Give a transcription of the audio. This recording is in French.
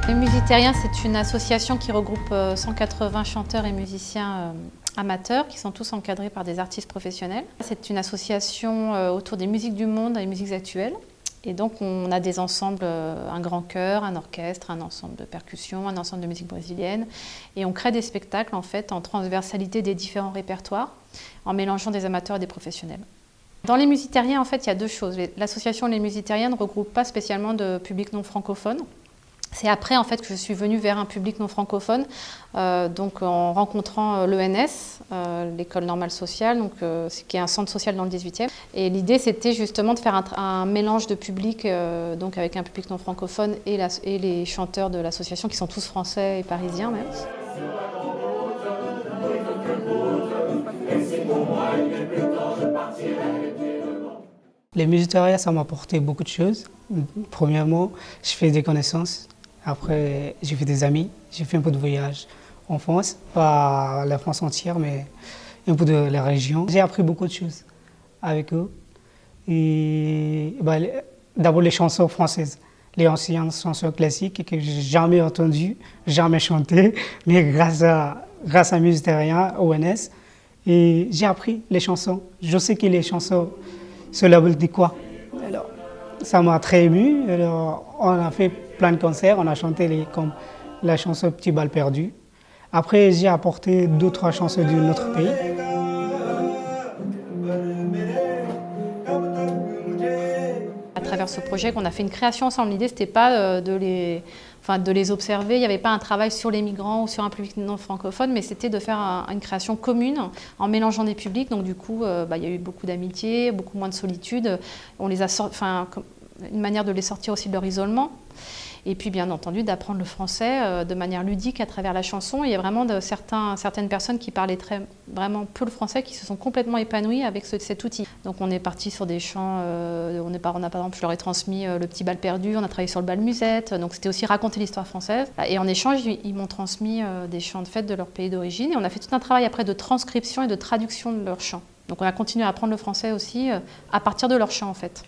Les Musitériens, c'est une association qui regroupe 180 chanteurs et musiciens amateurs qui sont tous encadrés par des artistes professionnels. C'est une association autour des musiques du monde et des musiques actuelles. Et donc on a des ensembles, un grand chœur, un orchestre, un ensemble de percussion, un ensemble de musique brésilienne. Et on crée des spectacles en fait en transversalité des différents répertoires, en mélangeant des amateurs et des professionnels. Dans les Musitériens, en fait, il y a deux choses. L'association Les Musitériens ne regroupe pas spécialement de public non francophone. C'est après en fait que je suis venue vers un public non francophone, donc en rencontrant l'ENS, l'école normale sociale, donc, qui est un centre social dans le 18e. Et l'idée c'était justement de faire un mélange de public, donc avec un public non francophone et les chanteurs de l'association qui sont tous français et parisiens même. Les Musitériens, ça m'a apporté beaucoup de choses. Premièrement, je fais des connaissances. Après, j'ai fait des amis. J'ai fait un peu de voyage en France, pas la France entière, mais un peu de la région. J'ai appris beaucoup de choses avec eux. Et d'abord les chansons françaises, les anciennes chansons classiques que j'ai jamais entendues, jamais chantées, mais grâce à Musitériens, ONS, et j'ai appris les chansons. Je sais que les chansons, cela veut dire quoi. Alors, ça m'a très ému. Alors, on a fait plein de concerts, on a chanté comme la chanson Petit bal perdu. Après, j'ai apporté d'autres chansons de notre pays. À travers ce projet, on a fait une création ensemble. L'idée, c'était pas de les observer. Il n'y avait pas un travail sur les migrants ou sur un public non francophone, mais c'était de faire une création commune en mélangeant des publics. Donc du coup, il y a eu beaucoup d'amitié, beaucoup moins de solitude. On les a une manière de les sortir aussi de leur isolement. Et puis bien entendu d'apprendre le français de manière ludique à travers la chanson. Il y a vraiment certaines personnes qui parlaient vraiment peu le français qui se sont complètement épanouies avec cet outil. Donc on est parti sur des chants, on a par exemple, je leur ai transmis le petit bal perdu, on a travaillé sur le bal musette, donc c'était aussi raconter l'histoire française. Et en échange, ils m'ont transmis des chants de fête de leur pays d'origine et on a fait tout un travail après de transcription et de traduction de leurs chants. Donc on a continué à apprendre le français aussi à partir de leurs chants en fait.